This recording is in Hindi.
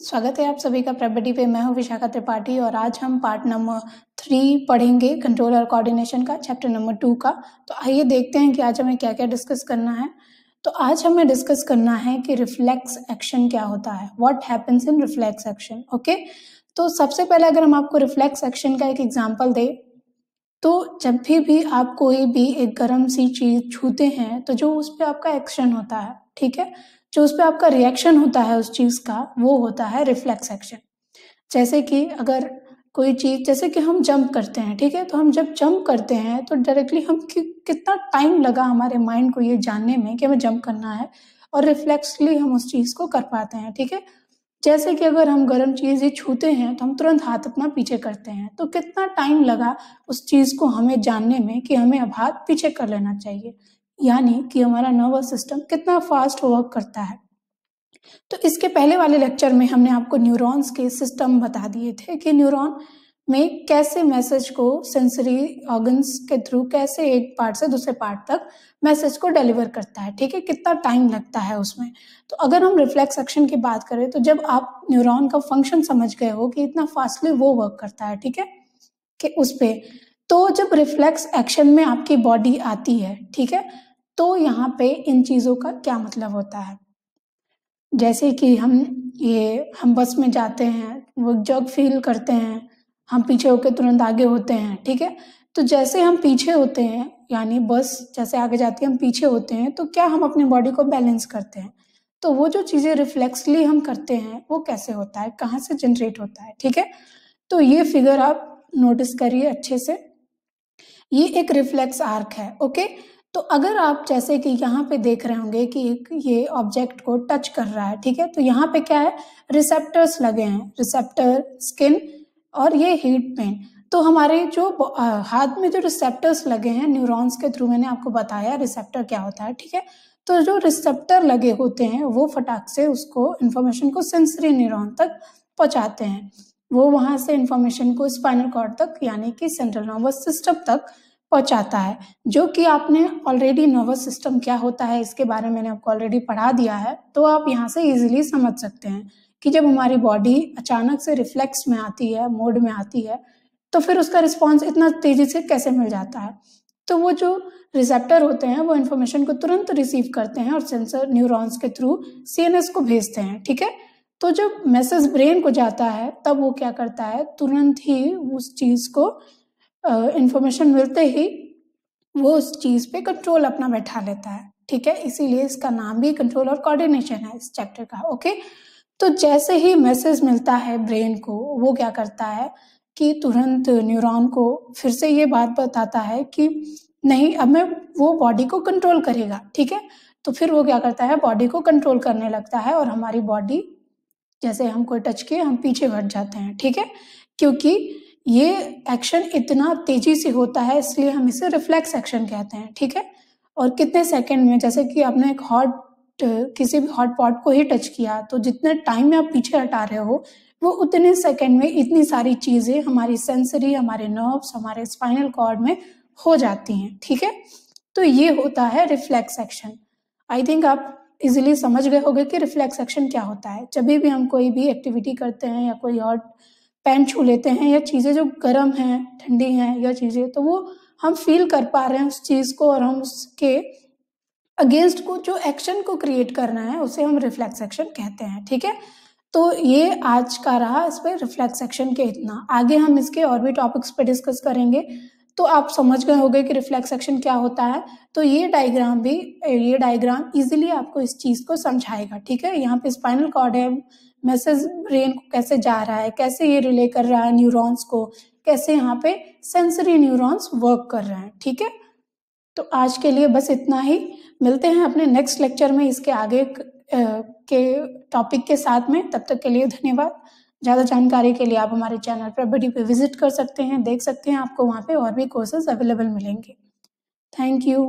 स्वागत है आप सभी का प्रॉपर्टी पे। मैं हूं विशाखा त्रिपाठी और आज हम पार्ट नंबर 3 पढ़ेंगे कंट्रोल और कोऑर्डिनेशन का, चैप्टर नंबर 2 का। तो आइए देखते हैं कि आज हमें क्या क्या डिस्कस करना है। तो आज हमें डिस्कस करना है कि रिफ्लेक्स एक्शन क्या होता है, what happens in reflex action. Okay, तो सबसे पहले अगर हम आपको रिफ्लेक्स एक्शन का एक एग्जाम्पल दें तो जब भी आप कोई भी एक गर्म सी चीज छूते हैं तो जो उस पर आपका एक्शन होता है, ठीक है, जो उस पर आपका रिएक्शन होता है उस चीज का, वो होता है रिफ्लेक्स एक्शन। जैसे कि अगर कोई चीज, जैसे कि हम जंप करते हैं, ठीक है, तो हम जब जंप करते हैं तो डायरेक्टली हम कितना टाइम लगा हमारे माइंड को ये जानने में कि हमें जंप करना है, और रिफ्लेक्सली हम उस चीज को कर पाते हैं, ठीक है। जैसे कि अगर हम गर्म चीज ही छूते हैं तो हम तुरंत हाथ अपना पीछे करते हैं, तो कितना टाइम लगा उस चीज को हमें जानने में कि हमें अब हाथ पीछे कर लेना चाहिए, यानी कि हमारा नर्वस सिस्टम कितना फास्ट वर्क करता है। तो इसके पहले वाले लेक्चर में हमने आपको न्यूरॉन्स के सिस्टम बता दिए थे कि न्यूरॉन में कैसे मैसेज को सेंसरी ऑर्गन्स के थ्रू कैसे एक पार्ट से दूसरे पार्ट तक मैसेज को डिलीवर करता है, ठीक है, कितना टाइम लगता है उसमें। तो अगर हम रिफ्लेक्स एक्शन की बात करें तो जब आप न्यूरॉन का फंक्शन समझ गए हो कि इतना फास्टली वो वर्क करता है, ठीक है, कि उस पे, तो जब रिफ्लेक्स एक्शन में आपकी बॉडी आती है, ठीक है, तो यहाँ पे इन चीजों का क्या मतलब होता है। जैसे कि हम बस में जाते हैं, वो जग फील करते हैं, हम पीछे होके तुरंत आगे होते हैं, ठीक है। तो जैसे हम पीछे होते हैं, यानी बस जैसे आगे जाती है हम पीछे होते हैं, तो क्या हम अपनी बॉडी को बैलेंस करते हैं। तो वो जो चीजें रिफ्लेक्सली हम करते हैं वो कैसे होता है, कहाँ से जनरेट होता है, ठीक है। तो ये फिगर आप नोटिस करिए अच्छे से, ये एक रिफ्लेक्स आर्क है। ओके, तो अगर आप जैसे कि यहाँ पे देख रहे होंगे कि ये ऑब्जेक्ट को टच कर रहा है, ठीक है, तो यहाँ पे क्या है, रिसेप्टर्स लगे हैं, रिसेप्टर, स्किन और ये हीट पेन। तो हमारे जो हाथ में जो रिसेप्टर्स लगे हैं न्यूरॉन्स के थ्रू, मैंने आपको बताया रिसेप्टर क्या होता है, ठीक है। तो जो रिसेप्टर लगे होते हैं वो फटाक से उसको इंफॉर्मेशन को सेंसरी न्यूरॉन तक पहुंचाते हैं। वो वहां से इंफॉर्मेशन को स्पाइनल कॉर्ड तक, यानी कि सेंट्रल नर्वस सिस्टम तक पहुंचाता है, जो कि आपने ऑलरेडी नर्वस सिस्टम क्या होता है इसके बारे में मैंने आपको ऑलरेडी पढ़ा दिया है। तो आप यहाँ से इजीली समझ सकते हैं कि जब हमारी बॉडी अचानक से रिफ्लेक्स में आती है, मोड में आती है, तो फिर उसका रिस्पॉन्स इतना तेजी से कैसे मिल जाता है। तो वो जो रिसेप्टर होते हैं वो इन्फॉर्मेशन को तुरंत रिसीव करते हैं और सेंसर न्यूरॉन्स के थ्रू सीएनएस को भेजते हैं, ठीक है। तो जब मैसेज ब्रेन को जाता है तब वो क्या करता है, तुरंत ही उस चीज को इंफॉर्मेशन मिलते ही वो उस चीज पे कंट्रोल अपना बैठा लेता है, ठीक है। इसीलिए इसका नाम भी कंट्रोल और कोऑर्डिनेशन है इस चैप्टर का। ओके, तो जैसे ही मैसेज मिलता है ब्रेन को, वो क्या करता है कि तुरंत न्यूरॉन को फिर से ये बात बताता है कि नहीं, अब मैं, वो बॉडी को कंट्रोल करेगा, ठीक है। तो फिर वो क्या करता है, बॉडी को कंट्रोल करने लगता है और हमारी बॉडी, जैसे हम कोई टच किए हम पीछे हट जाते हैं, ठीक है, क्योंकि ये एक्शन इतना तेजी से होता है, इसलिए हम इसे रिफ्लेक्स एक्शन कहते हैं, ठीक है। और कितने सेकंड में, जैसे कि आपने एक किसी भी हॉट पॉट को ही टच किया, तो जितने टाइम में आप पीछे हटा रहे हो वो उतने सेकंड में इतनी सारी चीजें हमारी सेंसरी, हमारे नर्व्स, हमारे स्पाइनल कॉर्ड में हो जाती हैं, ठीक है। तो ये होता है रिफ्लेक्स एक्शन। आई थिंक आप इजीली समझ गए होंगे कि रिफ्लेक्स एक्शन क्या होता है। जब भी हम कोई भी एक्टिविटी करते हैं या कोई और पेन छू लेते हैं या चीज़ें जो गर्म हैं, ठंडी हैं या चीज़ें, तो वो हम फील कर पा रहे हैं उस चीज़ को, और हम उसके अगेंस्ट को जो एक्शन को क्रिएट करना है उसे हम रिफ्लेक्स एक्शन कहते हैं, ठीक है। तो ये आज का रहा इस पे रिफ्लेक्स एक्शन के इतना। आगे हम इसके और भी टॉपिक्स पे डिस्कस करेंगे, तो आप समझ गए होंगे कि रिफ्लेक्स एक्शन क्या होता है। तो ये डायग्राम इजीली आपको इस चीज को समझाएगा, ठीक है। यहाँ पे स्पाइनल कॉर्ड है, मैसेज ब्रेन को कैसे जा रहा है, कैसे ये रिले कर रहा है न्यूरॉन्स को, कैसे यहाँ पे सेंसरी न्यूरॉन्स वर्क कर रहे हैं, ठीक है। तो आज के लिए बस इतना ही, मिलते हैं अपने नेक्स्ट लेक्चर में इसके आगे के टॉपिक के साथ में। तब तक के लिए धन्यवाद। ज़्यादा जानकारी के लिए आप हमारे चैनल प्रॉपर्टी पे विजिट कर सकते हैं, देख सकते हैं, आपको वहाँ पे और भी कोर्सेज अवेलेबल मिलेंगे। Thank you.